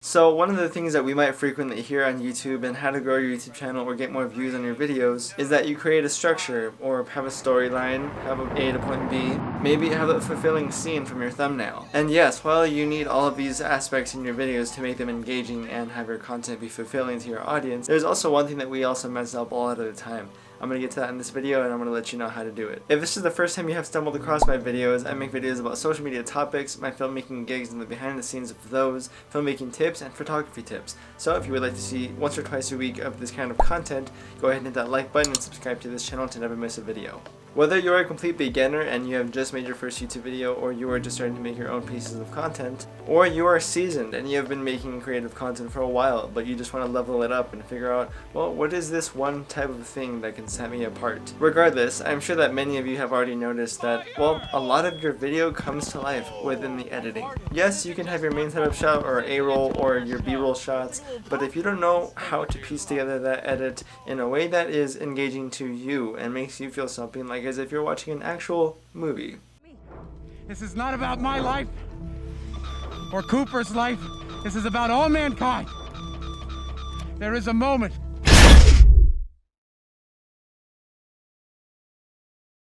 So one of the things that we might frequently hear on YouTube and how to grow your YouTube channel or get more views on your videos is that you create a structure or have a storyline, have a A to point B, maybe have a fulfilling scene from your thumbnail. And yes, while you need all of these aspects in your videos to make them engaging and have your content be fulfilling to your audience, there's also one thing that we also mess up a lot of the time. I'm going to get to that in this video, and I'm going to let you know how to do it. If this is the first time you have stumbled across my videos, I make videos about social media topics, my filmmaking gigs and the behind the scenes of those, filmmaking tips, and photography tips. So if you would like to see once or twice a week of this kind of content, go ahead and hit that like button and subscribe to this channel to never miss a video. Whether you're a complete beginner and you have just made your first YouTube video, or you are just starting to make your own pieces of content, or you are seasoned and you have been making creative content for a while, but you just want to level it up and figure out, well, what is this one type of thing that can set me apart? Regardless, I'm sure that many of you have already noticed that, well, a lot of your video comes to life within the editing. Yes, you can have your main setup shot or A-roll or your B-roll shots, but if you don't know how to piece together that edit in a way that is engaging to you and makes you feel something like as if you're watching an actual movie. This is not about my life or Cooper's life. This is about all mankind. There is a moment.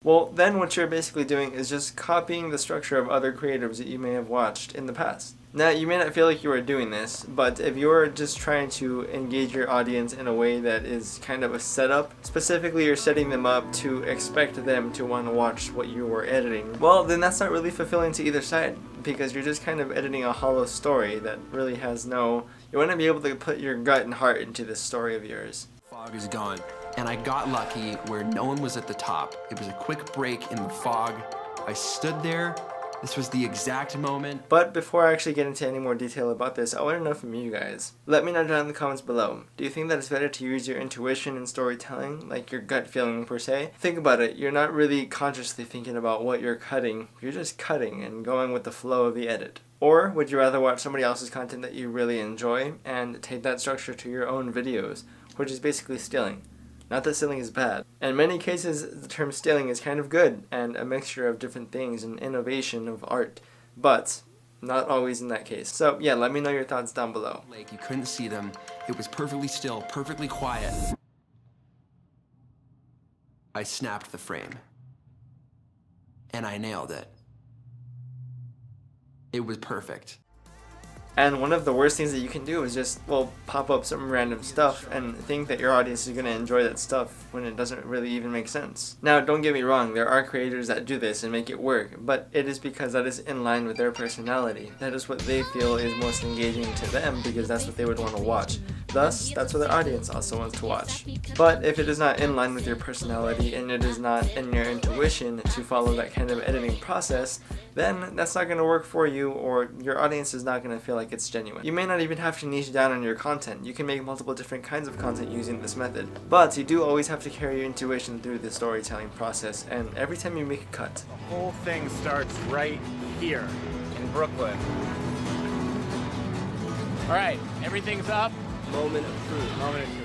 Well, then what you're basically doing is just copying the structure of other creatives that you may have watched in the past. Now, you may not feel like you are doing this, but if you're just trying to engage your audience in a way that is kind of a setup, specifically you're setting them up to expect them to want to watch what you were editing, well, then that's not really fulfilling to either side, because you're just kind of editing a hollow story that really has no... You want to be able to put your gut and heart into this story of yours. Fog is gone, and I got lucky where no one was at the top. It was a quick break in the fog. I stood there. This was the exact moment. But before I actually get into any more detail about this, I want to know from you guys. Let me know down in the comments below. Do you think that it's better to use your intuition in storytelling, like your gut feeling per se? Think about it. You're not really consciously thinking about what you're cutting. You're just cutting and going with the flow of the edit. Or would you rather watch somebody else's content that you really enjoy and take that structure to your own videos, which is basically stealing? Not that stealing is bad. In many cases, the term stealing is kind of good and a mixture of different things and innovation of art, but not always in that case. So yeah, let me know your thoughts down below. Like, you couldn't see them. It was perfectly still, perfectly quiet. I snapped the frame. And I nailed it. It was perfect. And one of the worst things that you can do is just, well, pop up some random stuff and think that your audience is going to enjoy that stuff when it doesn't really even make sense. Now, don't get me wrong, there are creators that do this and make it work, but it is because that is in line with their personality. That is what they feel is most engaging to them because that's what they would want to watch. Thus, that's what their audience also wants to watch. But if it is not in line with your personality and it is not in your intuition to follow that kind of editing process, then that's not going to work for you, or your audience is not going to feel like it's genuine. You may not even have to niche down on your content. You can make multiple different kinds of content using this method. But you do always have to carry your intuition through the storytelling process, and every time you make a cut. The whole thing starts right here in Brooklyn. All right, everything's up. Moment of truth. Moment of truth.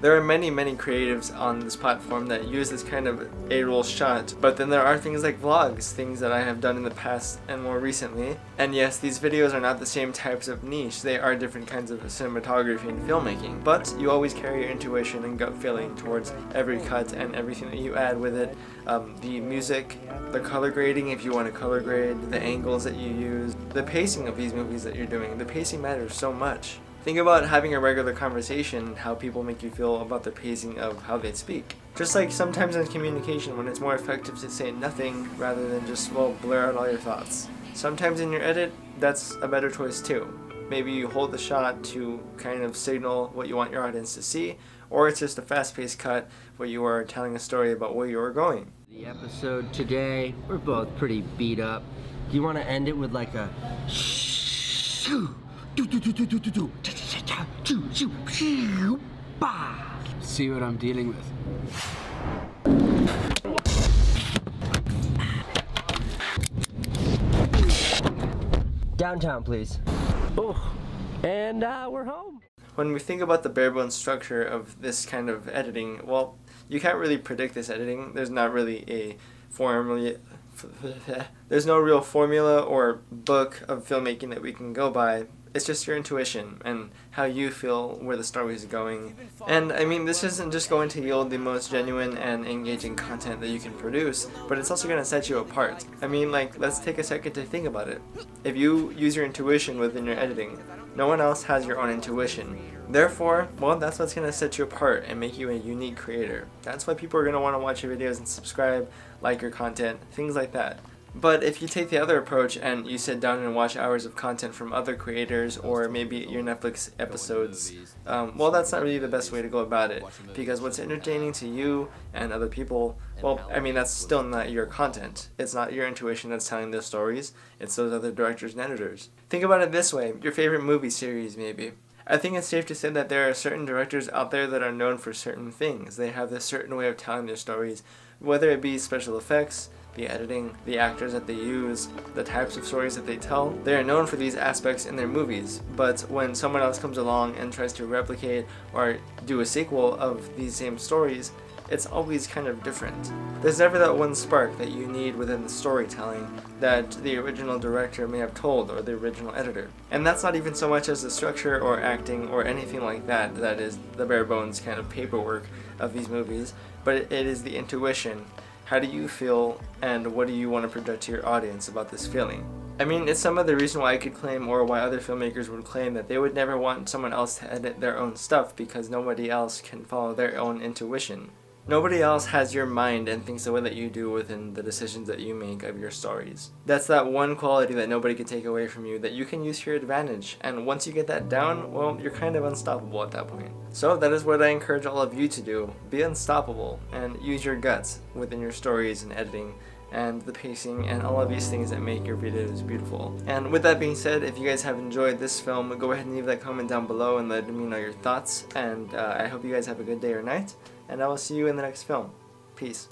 There are many creatives on this platform that use this kind of A-roll shot, but then there are things like vlogs, things that I have done in the past and more recently. And yes, these videos are not the same types of niche, they are different kinds of cinematography and filmmaking, but you always carry your intuition and gut feeling towards every cut and everything that you add with it. The music, the color grading if you want to color grade, the angles that you use, the pacing of these movies that you're doing. The pacing matters so much. Think about having a regular conversation, how people make you feel about the pacing of how they speak. Just like sometimes in communication when it's more effective to say nothing rather than just, well, blur out all your thoughts. Sometimes in your edit, that's a better choice too. Maybe you hold the shot to kind of signal what you want your audience to see, or it's just a fast-paced cut where you are telling a story about where you are going. The episode today, we're both pretty beat up. Do you want to end it with like a shoo? See what I'm dealing with. Downtown, please. Oh, and we're home. When we think about the bare bones structure of this kind of editing, well, you can't really predict this editing. There's not really a formula. There's no real formula or book of filmmaking that we can go by It's just your intuition and how you feel where the story is going. And I mean, this isn't just going to yield the most genuine and engaging content that you can produce, but it's also going to set you apart. I mean, like, let's take a second to think about it. If you use your intuition within your editing, no one else has your own intuition. Therefore, well, that's what's going to set you apart and make you a unique creator. That's why people are going to want to watch your videos and subscribe, like your content, things like that. But if you take the other approach and you sit down and watch hours of content from other creators or maybe your Netflix episodes, well, that's not really the best way to go about it, because what's entertaining to you and other people, well, I mean, that's still not your content. It's not your intuition that's telling those stories. It's those other directors and editors. Think about it this way, your favorite movie series maybe. I think it's safe to say that there are certain directors out there that are known for certain things. They have this certain way of telling their stories, whether it be special effects, the editing, the actors that they use, the types of stories that they tell. They are known for these aspects in their movies, but when someone else comes along and tries to replicate or do a sequel of these same stories, it's always kind of different. There's never that one spark that you need within the storytelling that the original director may have told, or the original editor. And that's not even so much as the structure or acting or anything like that, that is the bare bones kind of paperwork of these movies, but it is the intuition. How do you feel, and what do you want to project to your audience about this feeling? I mean, it's some of the reason why I could claim, or why other filmmakers would claim, that they would never want someone else to edit their own stuff because nobody else can follow their own intuition. Nobody else has your mind and thinks the way that you do within the decisions that you make of your stories. That's that one quality that nobody can take away from you, that you can use to your advantage. And once you get that down, well, you're kind of unstoppable at that point. So that is what I encourage all of you to do. Be unstoppable and use your guts within your stories and editing and the pacing and all of these things that make your videos beautiful. And with that being said, if you guys have enjoyed this film, go ahead and leave that comment down below and let me know your thoughts. And I hope you guys have a good day or night. And I will see you in the next film. Peace.